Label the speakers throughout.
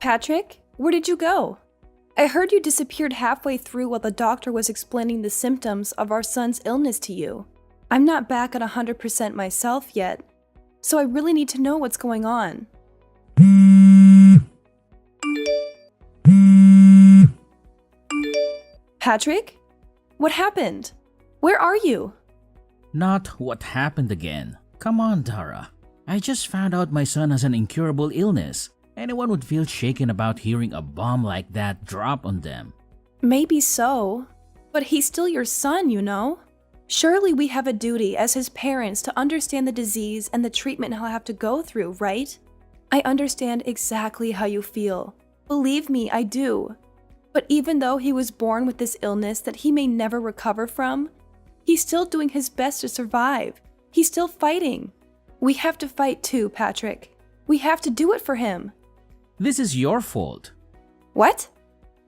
Speaker 1: Patrick, where did you go? I heard you disappeared halfway through while the doctor was explaining the symptoms of our son's illness to you. I'm not back at 100% myself yet, so I really need to know what's going on. Patrick? What happened? Where are you?
Speaker 2: Not what happened again. Come on, Dara. I just found out my son has an incurable illness. Anyone would feel shaken about hearing a bomb like that drop on them.
Speaker 1: Maybe so, but he's still your son, you know? Surely we have a duty as his parents to understand the disease and the treatment he'll have to go through, right? I understand exactly how you feel. Believe me, I do. But even though he was born with this illness that he may never recover from, he's still doing his best to survive. He's still fighting. We have to fight too, Patrick. We have to do it for him.
Speaker 2: This is your fault.
Speaker 1: What?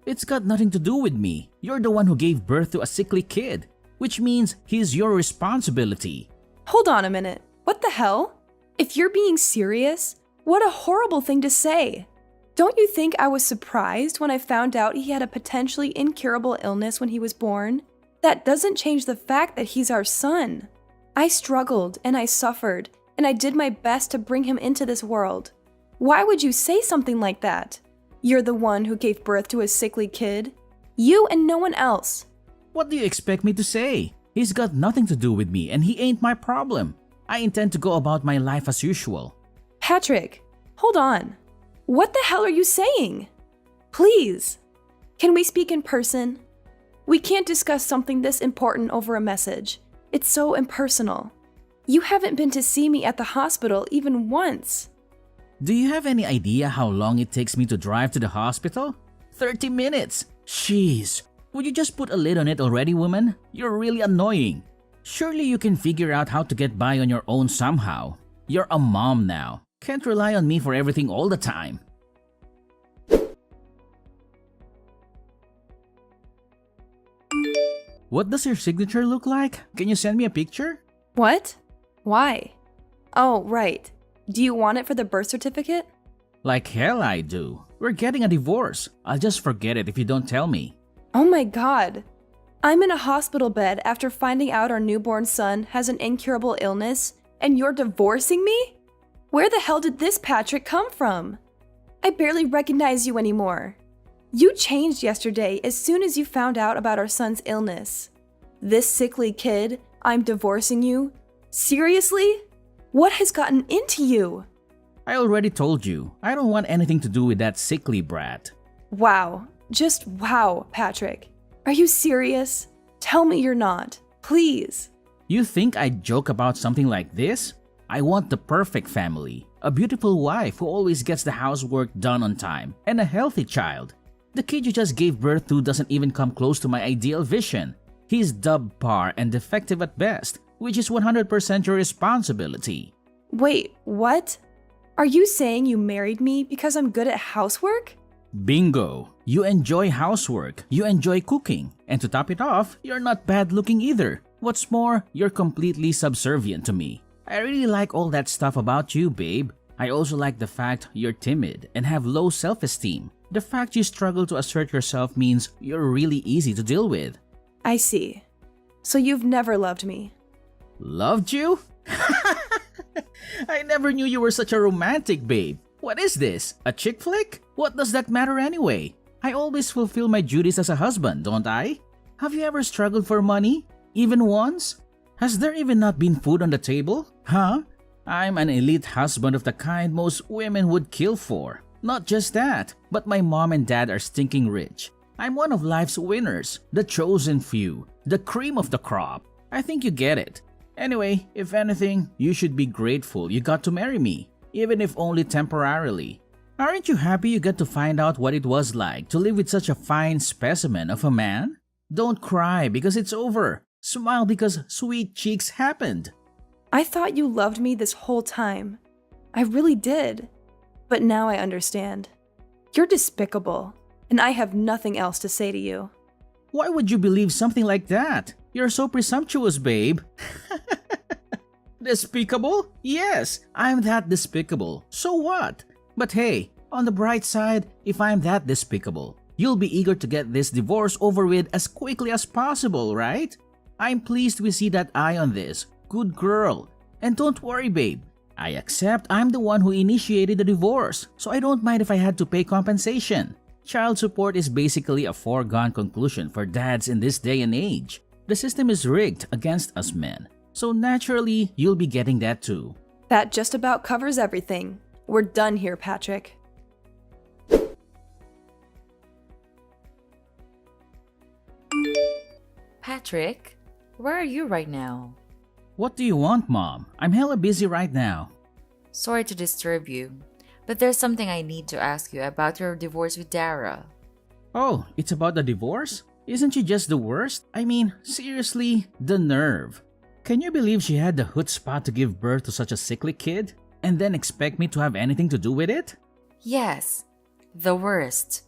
Speaker 2: It's got nothing to do with me. You're the one who gave birth to a sickly kid, which means he's your responsibility.
Speaker 1: Hold on a minute. What the hell? If you're being serious, what a horrible thing to say. Don't you think I was surprised when I found out he had a potentially incurable illness when he was born? That doesn't change the fact that he's our son. I struggled and I suffered, and I did my best to bring him into this world. Why would you say something like that? You're the one who gave birth to a sickly kid. You and no one else.
Speaker 2: What do you expect me to say? He's got nothing to do with me and he ain't my problem. I intend to go about my life as usual.
Speaker 1: Patrick, hold on. What the hell are you saying? Please, can we speak in person? We can't discuss something this important over a message. It's so impersonal. You haven't been to see me at the hospital even once.
Speaker 2: Do you have any idea how long it takes me to drive to the hospital? 30 minutes! Jeez! Would you just put a lid on it already, woman? You're really annoying. Surely you can figure out how to get by on your own somehow. You're a mom now. Can't rely on me for everything all the time. What does your signature look like? Can you send me a picture?
Speaker 1: What? Why? Oh, right. Do you want it for the birth certificate?
Speaker 2: Like hell I do. We're getting a divorce. I'll just forget it if you don't tell me.
Speaker 1: Oh my god. I'm in a hospital bed after finding out our newborn son has an incurable illness, and you're divorcing me? Where the hell did this Patrick come from? I barely recognize you anymore. You changed yesterday as soon as you found out about our son's illness. This sickly kid, I'm divorcing you? Seriously? What has gotten into you?
Speaker 2: I already told you, I don't want anything to do with that sickly brat.
Speaker 1: Wow. Just wow, Patrick. Are you serious? Tell me you're not. Please.
Speaker 2: You think I'd joke about something like this? I want the perfect family. A beautiful wife who always gets the housework done on time, and a healthy child. The kid you just gave birth to doesn't even come close to my ideal vision. He's subpar and defective at best, which is 100% your responsibility.
Speaker 1: Wait, what? Are you saying you married me because I'm good at housework?
Speaker 2: Bingo! You enjoy housework, you enjoy cooking, and to top it off, you're not bad looking either. What's more, you're completely subservient to me. I really like all that stuff about you, babe. I also like the fact you're timid and have low self-esteem. The fact you struggle to assert yourself means you're really easy to deal with.
Speaker 1: I see. So you've never loved me.
Speaker 2: Loved you? I never knew you were such a romantic, babe. What is this? A chick flick? What does that matter anyway? I always fulfill my duties as a husband, don't I? Have you ever struggled for money? Even once? Has there even not been food on the table? Huh? I'm an elite husband of the kind most women would kill for. Not just that, but my mom and dad are stinking rich. I'm one of life's winners, the chosen few, the cream of the crop. I think you get it. Anyway, if anything, you should be grateful you got to marry me, even if only temporarily. Aren't you happy you got to find out what it was like to live with such a fine specimen of a man? Don't cry because it's over. Smile because sweet cheeks happened.
Speaker 1: I thought you loved me this whole time. I really did. But now I understand. You're despicable, and I have nothing else to say to you.
Speaker 2: Why would you believe something like that? You're so presumptuous, babe. Despicable? Yes, I'm that despicable. So what? But hey, On the bright side, if I'm that despicable, you'll be eager to get this divorce over with as quickly as possible, right? I'm pleased we see that eye on this. Good girl. And don't worry, babe. I accept I'm the one who initiated the divorce, so I don't mind if I had to pay compensation. Child support is basically a foregone conclusion for dads in this day and age. The system is rigged against us men, so naturally, you'll be getting that too.
Speaker 1: That just about covers everything. We're done here, Patrick.
Speaker 3: Patrick, where are you right now?
Speaker 2: What do you want, Mom? I'm hella busy right now.
Speaker 3: Sorry to disturb you, but there's something I need to ask you about your divorce with Dara.
Speaker 2: Oh, it's about the divorce? Isn't she just the worst? I mean, seriously, the nerve. Can you believe she had the chutzpah to give birth to such a sickly kid and then expect me to have anything to do with it?
Speaker 3: Yes, the worst.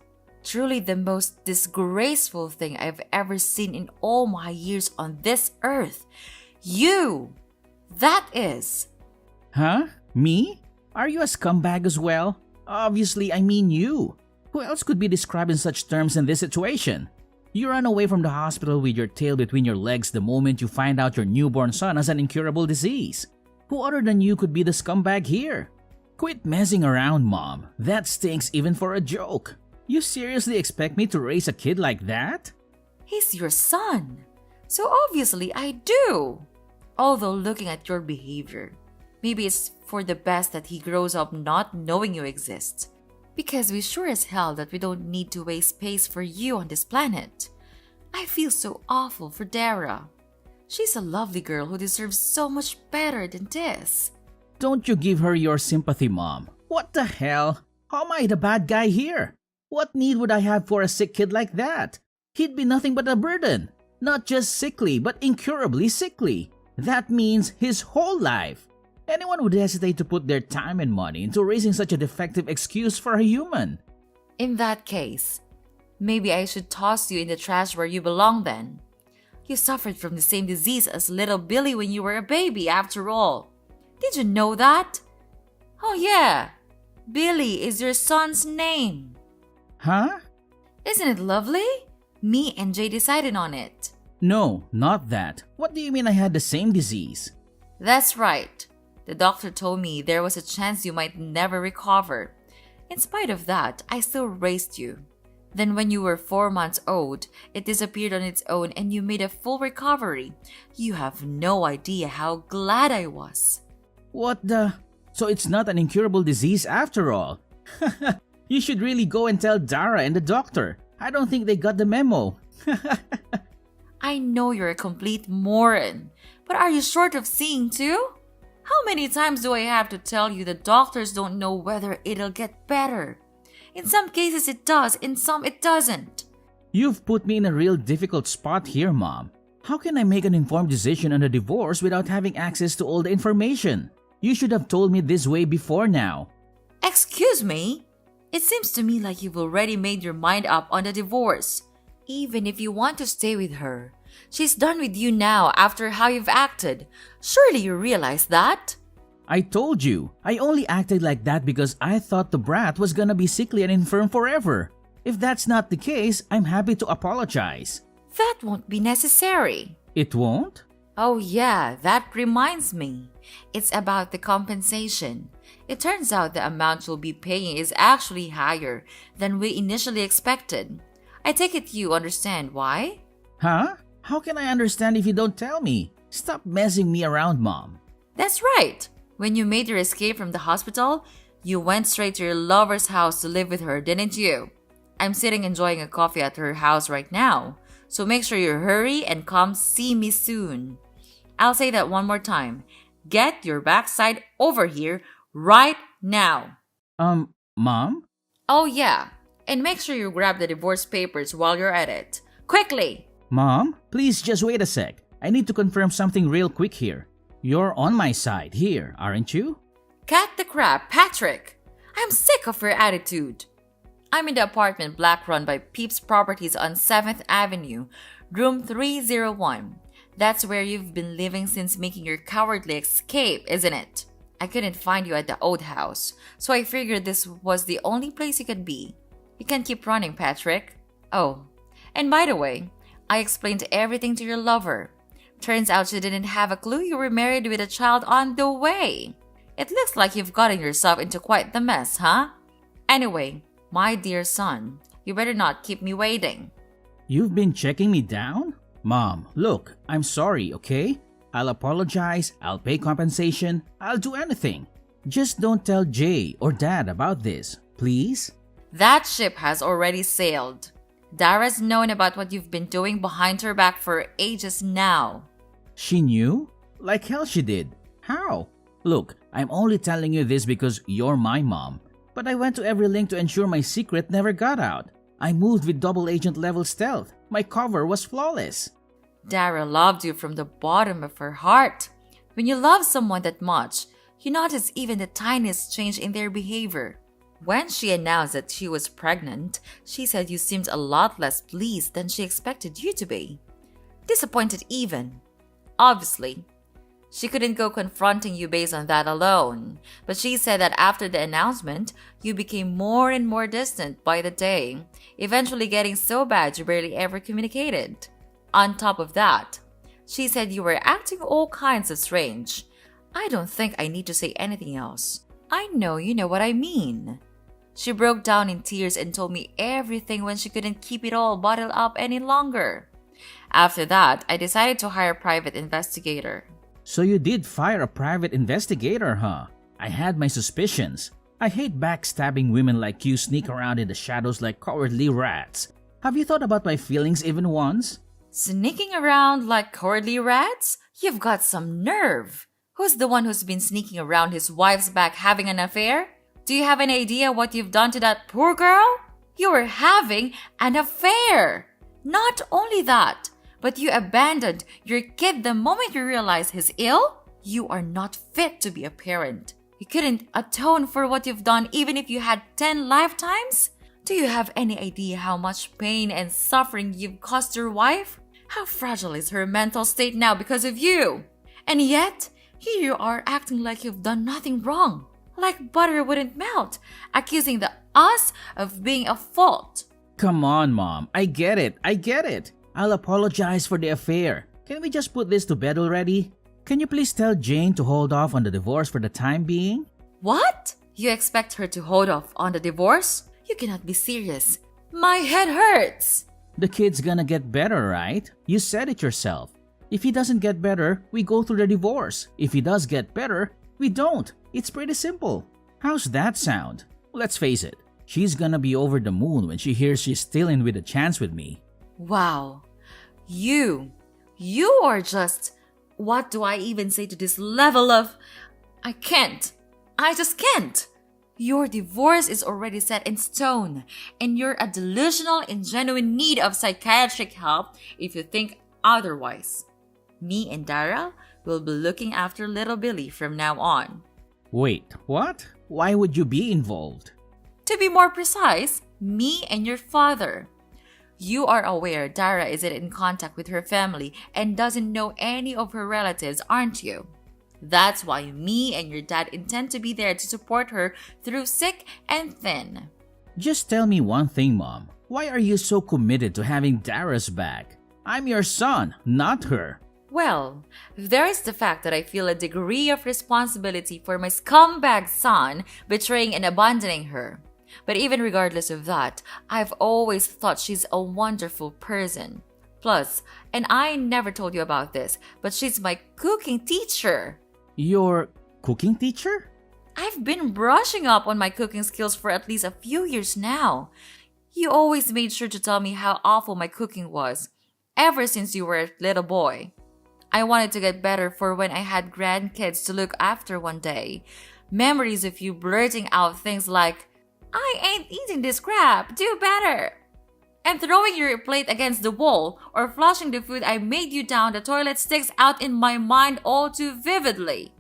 Speaker 3: Truly the most disgraceful thing I've ever seen in all my years on this earth. You! That is.
Speaker 2: Huh? Me? Are you a scumbag as well? Obviously, I mean you. Who else could be described in such terms in this situation? You ran away from the hospital with your tail between your legs the moment you find out your newborn son has an incurable disease. Who other than you could be the scumbag here? Quit messing around, Mom. That stinks even for a joke. You seriously expect me to raise a kid like that?
Speaker 3: He's your son. So obviously I do. Although looking at your behavior, maybe it's for the best that he grows up not knowing you exist. Because we sure as hell that we don't need to waste space for you on this planet. I feel so awful for Dara. She's a lovely girl who deserves so much better than this.
Speaker 2: Don't you give her your sympathy, Mom. What the hell? How am I the bad guy here? What need would I have for a sick kid like that? He'd be nothing but a burden. Not just sickly, but incurably sickly. That means his whole life. Anyone would hesitate to put their time and money into raising such a defective excuse for a human.
Speaker 3: In that case, maybe I should toss you in the trash where you belong then. You suffered from the same disease as little Billy when you were a baby, after all. Did you know that? Oh yeah, Billy is your son's name.
Speaker 2: Huh?
Speaker 3: Isn't it lovely? Me and Jay decided on it.
Speaker 2: No, not that. What do you mean I had the same disease?
Speaker 3: That's right. The doctor told me there was a chance you might never recover. In spite of that, I still raised you. Then when you were 4 months old, it disappeared on its own and you made a full recovery. You have no idea how glad I was.
Speaker 2: What the? So it's not an incurable disease after all. You should really go and tell Dara and the doctor. I don't think they got the memo.
Speaker 3: I know you're a complete moron, but are you short of seeing too? How many times do I have to tell you that doctors don't know whether it'll get better? In some cases it does, in some it doesn't.
Speaker 2: You've put me in a real difficult spot here, Mom. How can I make an informed decision on a divorce without having access to all the information? You should have told me this way before now.
Speaker 3: Excuse me? It seems to me like you've already made your mind up on the divorce. Even if you want to stay with her, she's done with you now after how you've acted. Surely you realize that?
Speaker 2: I told you, I only acted like that because I thought the brat was gonna be sickly and infirm forever. If that's not the case, I'm happy to apologize.
Speaker 3: That won't be necessary.
Speaker 2: It won't?
Speaker 3: Oh yeah, that reminds me. It's about the compensation. It turns out the amount you'll be paying is actually higher than we initially expected. I take it you understand why?
Speaker 2: Huh? How can I understand if you don't tell me? Stop messing me around, Mom.
Speaker 3: That's right. When you made your escape from the hospital, you went straight to your lover's house to live with her, didn't you? I'm sitting enjoying a coffee at her house right now, so make sure you hurry and come see me soon. I'll say that one more time. Get your backside over here right now.
Speaker 2: Mom?
Speaker 3: Oh yeah, and make sure you grab the divorce papers while you're at it. Quickly!
Speaker 2: Mom, please just wait a sec. I need to confirm something real quick here. You're on my side here, aren't you?
Speaker 3: Cut the crap, Patrick! I'm sick of your attitude. I'm in the apartment block run by Peeps Properties on 7th Avenue, room 301. That's where you've been living since making your cowardly escape, isn't it? I couldn't find you at the old house, so I figured this was the only place you could be. You can't keep running, Patrick. Oh, and by the way, I explained everything to your lover. Turns out she didn't have a clue you were married with a child on the way. It looks like you've gotten yourself into quite the mess, huh? Anyway, my dear son, you better not keep me waiting.
Speaker 2: You've been checking me down? Mom, look, I'm sorry, okay? I'll apologize, I'll pay compensation, I'll do anything. Just don't tell Jay or Dad about this, please?
Speaker 3: That ship has already sailed. Dara's known about what you've been doing behind her back for ages now.
Speaker 2: She knew? Like hell she did. How? Look, I'm only telling you this because you're my mom. But I went to every link to ensure my secret never got out. I moved with double agent level stealth. My cover was flawless.
Speaker 3: Dara loved you from the bottom of her heart. When you love someone that much, you notice even the tiniest change in their behavior. When she announced that she was pregnant, she said you seemed a lot less pleased than she expected you to be. Disappointed even. Obviously, she couldn't go confronting you based on that alone, but she said that after the announcement, you became more and more distant by the day, eventually getting so bad you barely ever communicated. On top of that, she said you were acting all kinds of strange. I don't think I need to say anything else. I know you know what I mean. She broke down in tears and told me everything when she couldn't keep it all bottled up any longer. After that, I decided to hire a private investigator.
Speaker 2: So you did fire a private investigator, huh? I had my suspicions. I hate backstabbing women like you sneak around in the shadows like cowardly rats. Have you thought about my feelings even once?
Speaker 3: Sneaking around like cowardly rats? You've got some nerve. Who's the one who's been sneaking around his wife's back having an affair? Do you have any idea what you've done to that poor girl? You were having an affair. Not only that, but you abandoned your kid the moment you realized he's ill? You are not fit to be a parent. You couldn't atone for what you've done even if you had 10 lifetimes? Do you have any idea how much pain and suffering you've caused your wife? How fragile is her mental state now because of you? And yet, here you are acting like you've done nothing wrong. Like butter wouldn't melt, accusing us of being at fault.
Speaker 2: Come on, Mom. I get it. I'll apologize for the affair. Can we just put this to bed already? Can you please tell Jane to hold off on the divorce for the time being?
Speaker 3: What? You expect her to hold off on the divorce? You cannot be serious. My head hurts.
Speaker 2: The kid's gonna get better, right? You said it yourself. If he doesn't get better, we go through the divorce. If he does get better, we don't. It's pretty simple. How's that sound? Let's face it, she's gonna be over the moon when she hears she's still in with a chance with me.
Speaker 3: Wow. You are just... What do I even say to this level of... I just can't. Your divorce is already set in stone, and you're a delusional in genuine need of psychiatric help if you think otherwise. Me and Dara will be looking after little Billy from now on.
Speaker 2: Wait, what? Why would you be involved?
Speaker 3: To be more precise, me and your father. You are aware Dara isn't in contact with her family and doesn't know any of her relatives, aren't you? That's why me and your dad intend to be there to support her through thick and thin.
Speaker 2: Just tell me one thing, Mom. Why are you so committed to having Dara's back? I'm your son, not her.
Speaker 3: Well, there is the fact that I feel a degree of responsibility for my scumbag son betraying and abandoning her. But even regardless of that, I've always thought she's a wonderful person. Plus, and I never told you about this, but she's my cooking teacher.
Speaker 2: Your cooking teacher?
Speaker 3: I've been brushing up on my cooking skills for at least a few years now. You always made sure to tell me how awful my cooking was, ever since you were a little boy. I wanted to get better for when I had grandkids to look after one day. Memories of you blurting out things like, "I ain't eating this crap, do better," and throwing your plate against the wall or flushing the food I made you down the toilet sticks out in my mind all too vividly.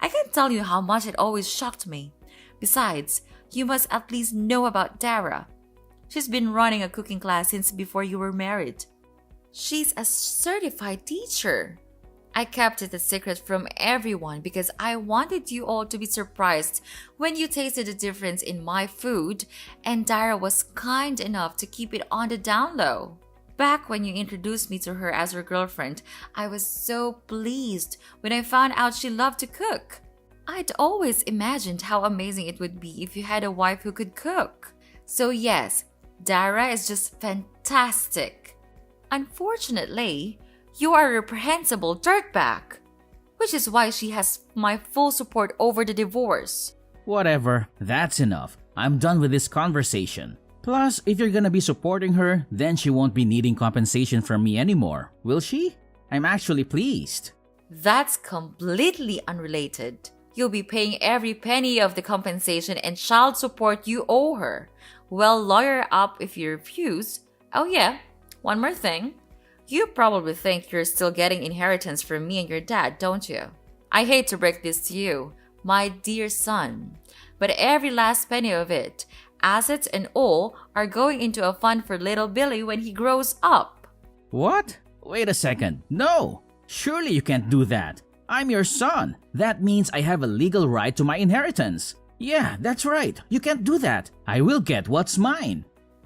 Speaker 3: I can't tell you how much it always shocked me. Besides, you must at least know about Dara. She's been running a cooking class since before you were married. She's a certified teacher. I kept it a secret from everyone because I wanted you all to be surprised when you tasted the difference in my food, and Dara was kind enough to keep it on the down low. Back when you introduced me to her as her girlfriend, I was so pleased when I found out she loved to cook. I'd always imagined how amazing it would be if you had a wife who could cook. So yes, Dara is just fantastic. Unfortunately, you are a reprehensible dirtbag, which is why she has my full support over the divorce.
Speaker 2: Whatever, that's enough. I'm done with this conversation. Plus, if you're gonna be supporting her, then she won't be needing compensation from me anymore, will she? I'm actually pleased.
Speaker 3: That's completely unrelated. You'll be paying every penny of the compensation and child support you owe her. Well, lawyer up if you refuse. Oh yeah, one more thing. You probably think you're still getting inheritance from me and your dad, don't you? I hate to break this to you, my dear son, but every last penny of it, assets and all, are going into a fund for little Billy when he grows up.
Speaker 2: What? Wait a second. No! Surely you can't do that. I'm your son. That means I have a legal right to my inheritance. Yeah, that's right. You can't do that. I will get what's mine.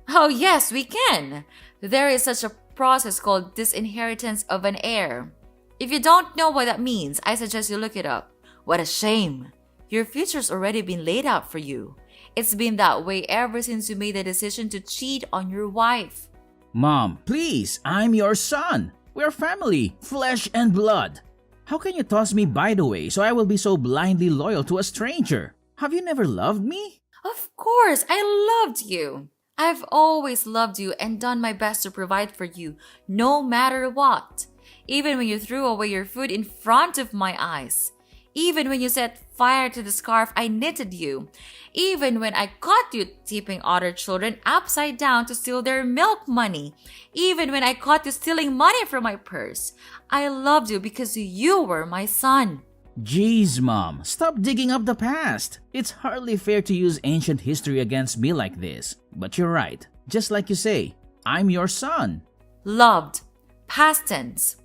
Speaker 3: Oh yes, we can. There is such a process called disinheritance of an heir. If you don't know what that means, I suggest you look it up. What a shame. Your future's already been laid out for you. It's been that way ever since you made the decision to cheat on your wife.
Speaker 2: Mom, please, I'm your son. We're family, flesh and blood. How can you toss me by the way so I will be so blindly loyal to a stranger? Have you never loved me?
Speaker 3: Of course, I loved you. I've always loved you and done my best to provide for you, no matter what. Even when you threw away your food in front of my eyes. Even when you set fire to the scarf I knitted you. Even when I caught you tipping other children upside down to steal their milk money. Even when I caught you stealing money from my purse. I loved you because you were my son.
Speaker 2: Jeez, Mom, stop digging up the past. It's hardly fair to use ancient history against me like this. But you're right. Just like you say, I'm your son.
Speaker 3: Loved. Past tense.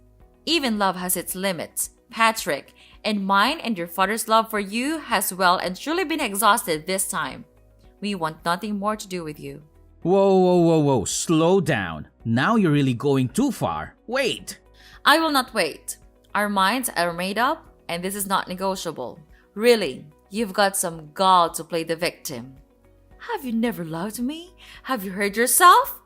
Speaker 3: Even love has its limits, Patrick. And mine and your father's love for you has well and truly been exhausted this time. We want nothing more to do with you.
Speaker 2: Whoa, slow down. Now you're really going too far. Wait.
Speaker 3: I will not wait. Our minds are made up, and this is not negotiable. Really, you've got some gall to play the victim. Have you never loved me? Have you heard yourself?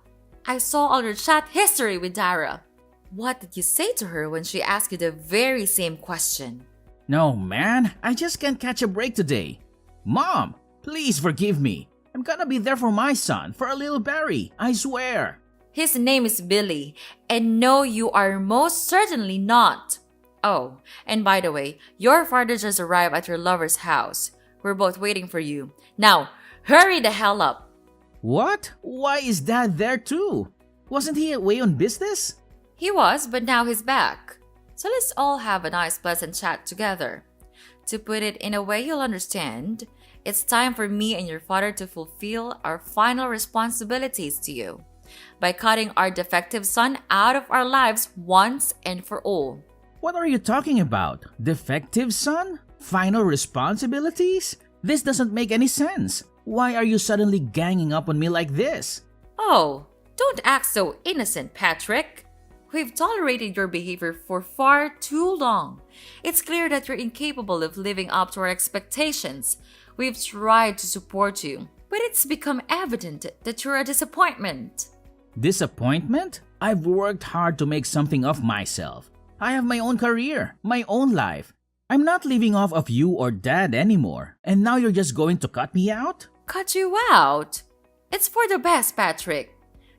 Speaker 3: I saw all your chat history with Dara. What did you say to her when she asked you the very same question?
Speaker 2: No, man, I just can't catch a break today. Mom, please forgive me. I'm gonna be there for my son, for a little Barry, I swear.
Speaker 3: His name is Billy, and no, you are most certainly not. Oh, and by the way, your father just arrived at your lover's house. We're both waiting for you. Now, hurry the hell up.
Speaker 2: What? Why is Dad there too? Wasn't he away on business?
Speaker 3: He was, but now he's back. So let's all have a nice pleasant chat together. To put it in a way you'll understand, it's time for me and your father to fulfill our final responsibilities to you by cutting our defective son out of our lives once and for all.
Speaker 2: What are you talking about? Defective son? Final responsibilities? This doesn't make any sense. Why are you suddenly ganging up on me like this?
Speaker 3: Oh, don't act so innocent, Patrick. We've tolerated your behavior for far too long. It's clear that you're incapable of living up to our expectations. We've tried to support you, but it's become evident that you're a disappointment.
Speaker 2: Disappointment? I've worked hard to make something of myself. I have my own career, my own life. I'm not living off of you or Dad anymore, and now you're just going to cut me out?
Speaker 3: Cut you out? It's for the best, Patrick.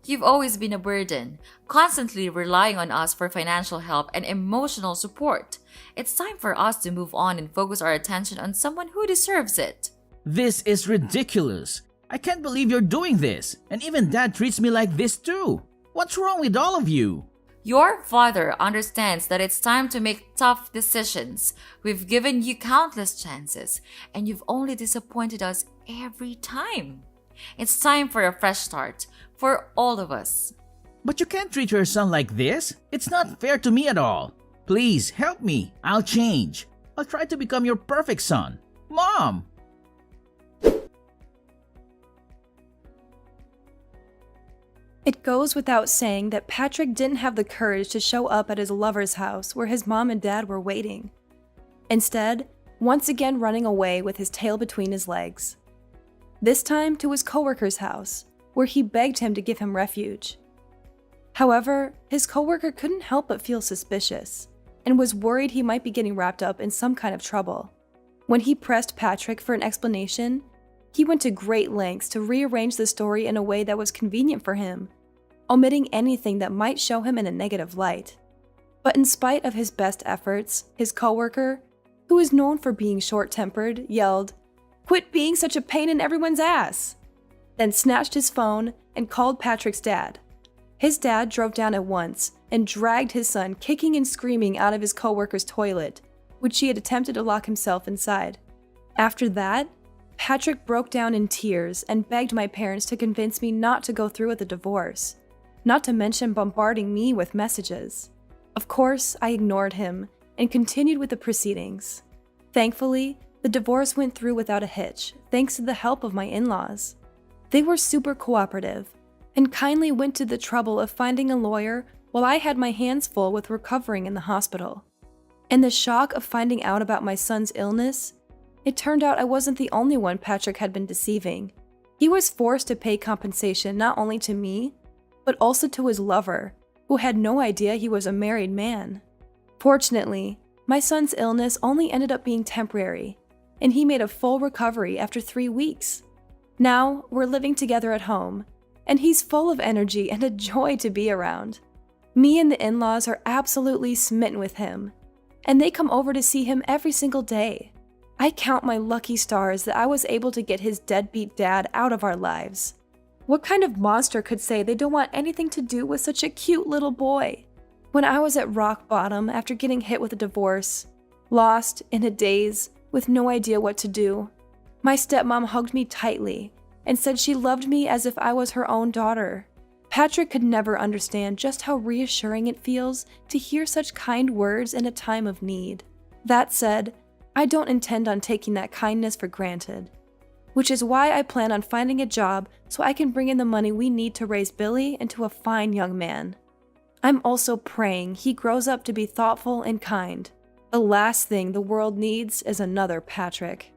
Speaker 3: You've always been a burden, constantly relying on us for financial help and emotional support. It's time for us to move on and focus our attention on someone who deserves it.
Speaker 2: This is ridiculous. I can't believe you're doing this, and even Dad treats me like this too. What's wrong with all of you?
Speaker 3: Your father understands that it's time to make tough decisions. We've given you countless chances, and you've only disappointed us every time. It's time for a fresh start, for all of us.
Speaker 2: But you can't treat your son like this. It's not fair to me at all. Please help me. I'll change. I'll try to become your perfect son. Mom!
Speaker 1: It goes without saying that Patrick didn't have the courage to show up at his lover's house where his mom and dad were waiting. Instead, once again running away with his tail between his legs. This time to his coworker's house, where he begged him to give him refuge. However, his coworker couldn't help but feel suspicious, and was worried he might be getting wrapped up in some kind of trouble. When he pressed Patrick for an explanation, he went to great lengths to rearrange the story in a way that was convenient for him, omitting anything that might show him in a negative light. But in spite of his best efforts, his coworker, who is known for being short-tempered, yelled, "Quit being such a pain in everyone's ass!" Then snatched his phone and called Patrick's dad. His dad drove down at once and dragged his son kicking and screaming out of his coworker's toilet, which he had attempted to lock himself inside. After that, Patrick broke down in tears and begged my parents to convince me not to go through with the divorce, not to mention bombarding me with messages. Of course, I ignored him and continued with the proceedings. Thankfully, the divorce went through without a hitch, thanks to the help of my in-laws. They were super cooperative and kindly went to the trouble of finding a lawyer while I had my hands full with recovering in the hospital. In the shock of finding out about my son's illness, it turned out I wasn't the only one Patrick had been deceiving. He was forced to pay compensation not only to me, but also to his lover, who had no idea he was a married man. Fortunately, my son's illness only ended up being temporary, and he made a full recovery after 3 weeks. Now, we're living together at home, and he's full of energy and a joy to be around. Me and the in-laws are absolutely smitten with him, and they come over to see him every single day. I count my lucky stars that I was able to get his deadbeat dad out of our lives. What kind of monster could say they don't want anything to do with such a cute little boy? When I was at rock bottom after getting hit with a divorce, lost, in a daze, with no idea what to do, my stepmom hugged me tightly and said she loved me as if I was her own daughter. Patrick could never understand just how reassuring it feels to hear such kind words in a time of need. That said, I don't intend on taking that kindness for granted, which is why I plan on finding a job so I can bring in the money we need to raise Billy into a fine young man. I'm also praying he grows up to be thoughtful and kind. The last thing the world needs is another Patrick.